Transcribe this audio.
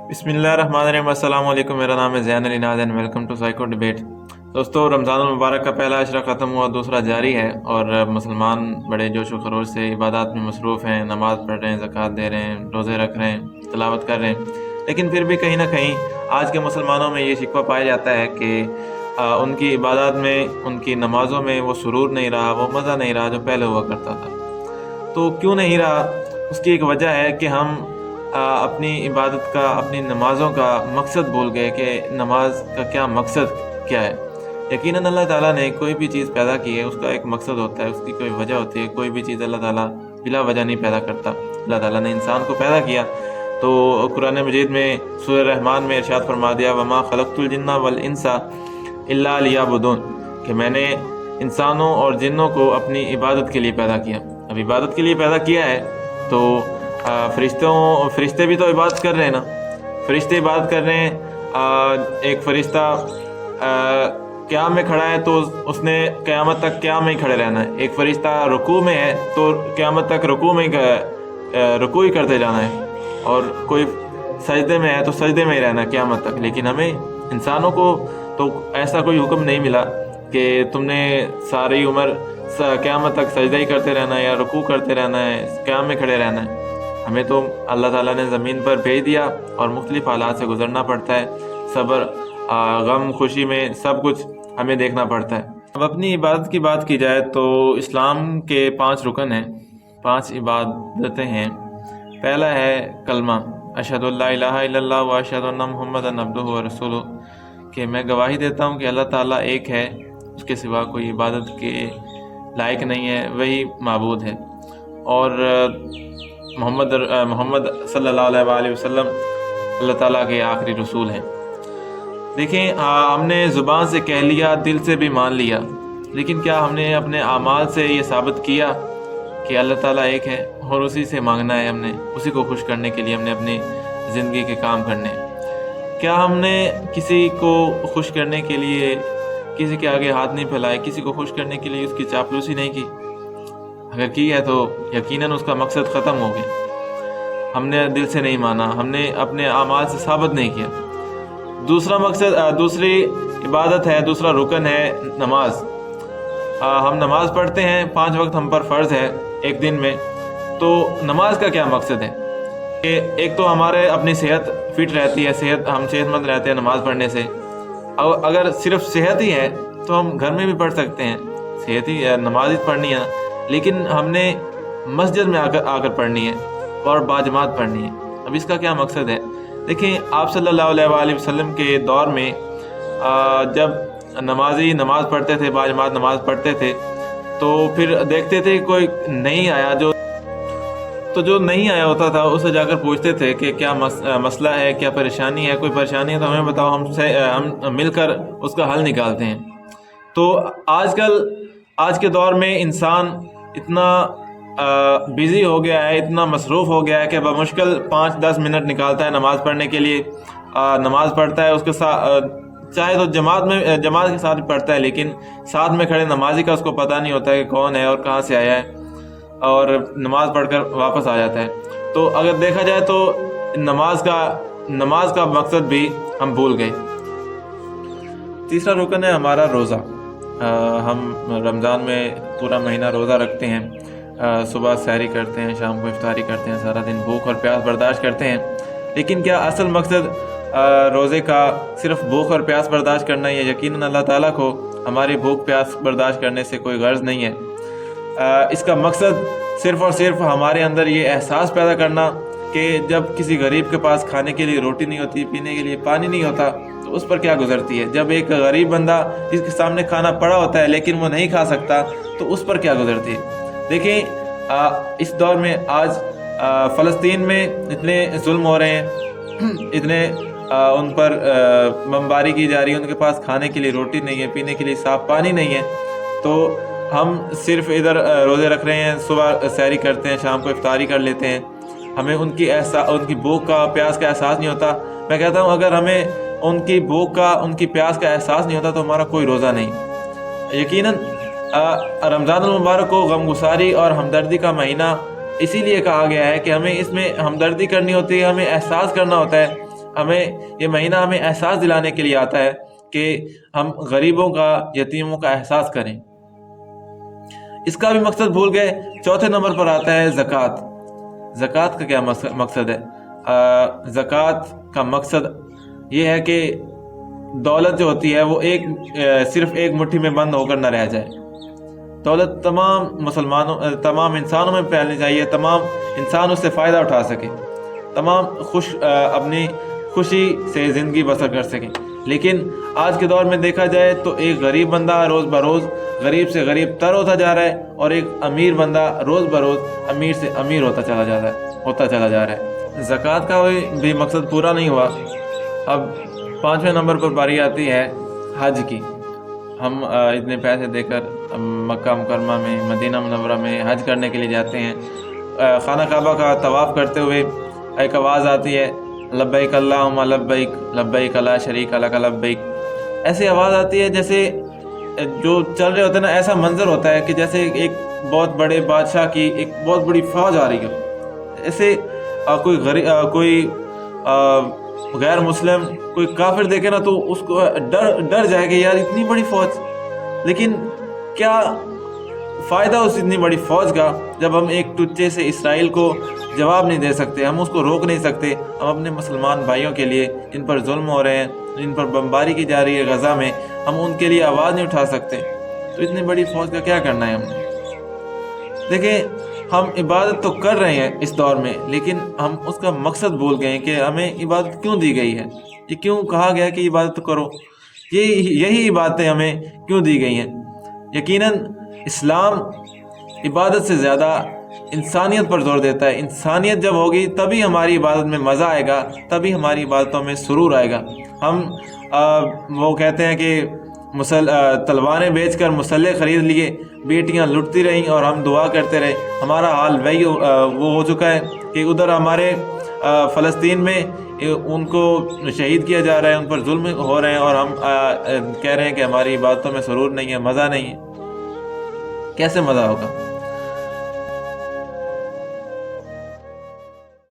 بسم اللہ الرحمن الرحیم۔ السلام علیکم، میرا نام ہے Zain Ali Naz and welcome to psycho debate. دوستو، رمضان المبارک کا پہلا عشرہ ختم ہوا، دوسرا جاری ہے اور مسلمان بڑے جوش و خروش سے عبادات میں مصروف ہیں، نماز پڑھ رہے ہیں، زکوٰۃ دے رہے ہیں، روزے رکھ رہے ہیں، تلاوت کر رہے ہیں۔ لیکن پھر بھی کہیں نہ کہیں آج کے مسلمانوں میں یہ شکوہ پایا جاتا ہے کہ ان کی عبادات میں، ان کی نمازوں میں وہ سرور نہیں رہا، وہ مزہ نہیں رہا جو پہلے ہوا کرتا تھا۔ تو کیوں نہیں رہا؟ اس کی ایک وجہ ہے کہ ہم اپنی عبادت کا، اپنی نمازوں کا مقصد بھول گئے کہ نماز کا کیا مقصد کیا ہے۔ یقیناً اللہ تعالیٰ نے کوئی بھی چیز پیدا کی ہے، اس کا ایک مقصد ہوتا ہے، اس کی کوئی وجہ ہوتی ہے۔ کوئی بھی چیز اللہ تعالیٰ بلا وجہ نہیں پیدا کرتا۔ اللہ تعالیٰ نے انسان کو پیدا کیا تو قرآن مجید میں سورہ رحمان میں ارشاد فرما دیا، وما خلقت الجن والانس الا لیعبدون، کہ میں نے انسانوں اور جنوں کو اپنی عبادت کے لیے پیدا کیا۔ اب عبادت کے لیے پیدا کیا ہے تو فرشتے بھی تو عبادت کر رہے ہیں نا، فرشتے عبادت کر رہے ہیں۔ ایک فرشتہ قیام میں کھڑا ہے تو اس نے قیامت تک قیام میں ہی کھڑے رہنا ہے۔ ایک فرشتہ رکوع میں ہے تو قیامت تک رکوع ہی کرتے جانا ہے، اور کوئی سجدے میں ہے تو سجدے میں ہی رہنا ہے قیامت تک۔ لیکن ہمیں انسانوں کو تو ایسا کوئی حکم نہیں ملا کہ تم نے ساری عمر قیامت تک سجدہ ہی کرتے رہنا ہے یا رکوع کرتے رہنا ہے، قیام میں کھڑے رہنا ہے۔ ہمیں تو اللہ تعالیٰ نے زمین پر بھیج دیا اور مختلف حالات سے گزرنا پڑتا ہے، صبر، غم، خوشی میں سب کچھ ہمیں دیکھنا پڑتا ہے۔ اب اپنی عبادت کی بات کی جائے تو اسلام کے 5 رکن ہیں، 5 عبادتیں ہیں۔ پہلا ہے کلمہ، اشہد ان لا الہ الا اللہ و اشہد ان محمدًا عبدہ و رسولہ، کہ میں گواہی دیتا ہوں کہ اللہ تعالیٰ ایک ہے، اس کے سوا کوئی عبادت کے لائق نہیں ہے، وہی معبود ہے، اور محمد صلی اللہ علیہ وآلہ وسلم اللہ تعالیٰ کے آخری رسول ہیں۔ دیکھیں، ہم نے زبان سے کہہ لیا، دل سے بھی مان لیا، لیکن کیا ہم نے اپنے اعمال سے یہ ثابت کیا کہ اللہ تعالیٰ ایک ہے اور اسی سے مانگنا ہے؟ ہم نے اسی کو خوش کرنے کے لیے ہم نے اپنی زندگی کے کام کرنے ہیں۔ کیا ہم نے کسی کو خوش کرنے کے لیے کسی کے آگے ہاتھ نہیں پھیلائے، کسی کو خوش کرنے کے لیے اس کی چاپلوسی نہیں کی؟ اگر کی ہے تو یقیناً اس کا مقصد ختم ہو گیا۔ ہم نے دل سے نہیں مانا، ہم نے اپنے اعمال سے ثابت نہیں کیا۔ دوسرا مقصد، دوسری عبادت ہے، دوسرا رکن ہے نماز۔ ہم نماز پڑھتے ہیں، 5 وقت ہم پر فرض ہے ایک دن میں۔ تو نماز کا کیا مقصد ہے؟ کہ ایک تو ہمارے اپنی صحت فٹ رہتی ہے، ہم صحت مند رہتے ہیں نماز پڑھنے سے۔ اگر صرف صحت ہی ہے تو ہم گھر میں بھی پڑھ سکتے ہیں، صحت ہی نماز ہی پڑھنی ہے، لیکن ہم نے مسجد میں آ کر پڑھنی ہے اور باجماعت پڑھنی ہے۔ اب اس کا کیا مقصد ہے؟ دیکھیں، آپ صلی اللہ علیہ وآلہ وسلم کے دور میں جب نمازی نماز پڑھتے تھے، باجماعت نماز پڑھتے تھے، تو پھر دیکھتے تھے کوئی نہیں آیا، جو نہیں آیا ہوتا تھا اسے جا کر پوچھتے تھے کہ کیا مسئلہ ہے، کیا پریشانی ہے، کوئی پریشانی ہے تو ہمیں بتاؤ، ہم مل کر اس کا حل نکالتے ہیں۔ تو آج کے دور میں انسان اتنا بیزی ہو گیا ہے، اتنا مصروف ہو گیا ہے کہ بمشکل 5-10 منٹ نکالتا ہے نماز پڑھنے کے لیے۔ نماز پڑھتا ہے، اس کے ساتھ چاہے تو جماعت کے ساتھ پڑھتا ہے، لیکن ساتھ میں کھڑے نمازی کا اس کو پتہ نہیں ہوتا ہے کہ کون ہے اور کہاں سے آیا ہے، اور نماز پڑھ کر واپس آ جاتا ہے۔ تو اگر دیکھا جائے تو نماز کا مقصد بھی ہم بھول گئے۔ تیسرا رکن ہے ہمارا روزہ۔ ہم رمضان میں پورا مہینہ روزہ رکھتے ہیں، صبح سحری کرتے ہیں، شام کو افطاری کرتے ہیں، سارا دن بھوک اور پیاس برداشت کرتے ہیں۔ لیکن کیا اصل مقصد روزے کا صرف بھوک اور پیاس برداشت کرنا ہے؟ یقیناً اللہ تعالیٰ کو ہماری بھوک پیاس برداشت کرنے سے کوئی غرض نہیں ہے۔ اس کا مقصد صرف اور صرف ہمارے اندر یہ احساس پیدا کرنا کہ جب کسی غریب کے پاس کھانے کے لیے روٹی نہیں ہوتی، پینے کے لیے پانی نہیں ہوتا، تو اس پر کیا گزرتی ہے۔ جب ایک غریب بندہ جس کے سامنے کھانا پڑا ہوتا ہے لیکن وہ نہیں کھا سکتا، تو اس پر کیا گزرتی ہے۔ دیکھیں، اس دور میں آج فلسطین میں اتنے ظلم ہو رہے ہیں، اتنے ان پر بمباری کی جا رہی ہے، ان کے پاس کھانے کے لیے روٹی نہیں ہے، پینے کے لیے صاف پانی نہیں ہے، تو ہم صرف ادھر روزے رکھ رہے ہیں، صبح سحری کرتے ہیں، شام کو افطاری کر لیتے ہیں، ہمیں ان کی بھوک کا، پیاس کا احساس نہیں ہوتا۔ میں کہتا ہوں اگر ہمیں ان کی بھوک کا، ان کی پیاس کا احساس نہیں ہوتا تو ہمارا کوئی روزہ نہیں۔ یقیناً رمضان المبارک کو غمگساری اور ہمدردی کا مہینہ اسی لیے کہا گیا ہے کہ ہمیں اس میں ہمدردی کرنی ہوتی ہے، ہمیں احساس کرنا ہوتا ہے یہ مہینہ ہمیں احساس دلانے کے لیے آتا ہے کہ ہم غریبوں کا، یتیموں کا احساس کریں۔ اس کا بھی مقصد بھول گئے۔ چوتھے نمبر پر آتا ہے زکوٰۃ۔ زکوٰۃ کا کیا مقصد ہے؟ زکوٰۃ کا مقصد یہ ہے کہ دولت جو ہوتی ہے وہ صرف ایک مٹھی میں بند ہو کر نہ رہ جائے۔ دولت تمام انسانوں میں پھیلنی چاہیے، تمام انسان اس سے فائدہ اٹھا سکے، تمام اپنی خوشی سے زندگی بسر کر سکیں۔ لیکن آج کے دور میں دیکھا جائے تو ایک غریب بندہ روز بروز غریب سے غریب تر ہوتا جا رہا ہے، اور ایک امیر بندہ روز بروز امیر سے امیر ہوتا چلا جا رہا ہے۔ زکوٰۃ کا بھی مقصد پورا نہیں ہوا۔ اب 5ویں نمبر پر باری آتی ہے حج کی۔ ہم اتنے پیسے دے کر مکہ مکرمہ میں، مدینہ منورہ میں حج کرنے کے لیے جاتے ہیں۔ خانہ کعبہ کا طواف کرتے ہوئے ایک آواز آتی ہے، لبیک اللہم لبیک لبیک لا شریک لک لبیک۔ ایسی آواز آتی ہے جیسے جو چل رہے ہوتے ہیں نا، ایسا منظر ہوتا ہے کہ جیسے ایک بہت بڑے بادشاہ کی ایک بہت بڑی فوج آ رہی ہو۔ ایسے کوئی غیر مسلم، کوئی کافر دیکھے نا تو اس کو ڈر جائے کہ یار اتنی بڑی فوج، لیکن کیا فائدہ اس اتنی بڑی فوج کا جب ہم ایک ٹچے سے اسرائیل کو جواب نہیں دے سکتے، ہم اس کو روک نہیں سکتے۔ ہم اپنے مسلمان بھائیوں کے لیے جن پر ظلم ہو رہے ہیں، جن پر بمباری کی جا رہی ہے غزہ میں، ہم ان کے لیے آواز نہیں اٹھا سکتے، تو اتنی بڑی فوج کا کیا کرنا ہے ہم نے؟ دیکھیں، ہم عبادت تو کر رہے ہیں اس دور میں، لیکن ہم اس کا مقصد بھول گئے ہیں کہ ہمیں عبادت کیوں دی گئی ہے، یہ کیوں کہا گیا کہ عبادت کرو، یہی عبادتیں ہمیں کیوں دی گئی ہیں۔ یقیناً اسلام عبادت سے زیادہ انسانیت پر زور دیتا ہے۔ انسانیت جب ہوگی تبھی ہماری عبادت میں مزہ آئے گا، تبھی ہماری عبادتوں میں سرور آئے گا۔ ہم وہ کہتے ہیں کہ تلواریں بیچ کر مسلح خرید لیے، بیٹیاں لٹتی رہیں اور ہم دعا کرتے رہے۔ ہمارا حال وہی وہ ہو چکا ہے کہ ادھر ہمارے فلسطین میں ان کو شہید کیا جا رہا ہے، ان پر ظلم ہو رہے ہیں، اور ہم کہہ رہے ہیں کہ ہماری عبادتوں میں سرور نہیں ہے، مزہ نہیں ہے۔ کیسے مزہ ہوگا؟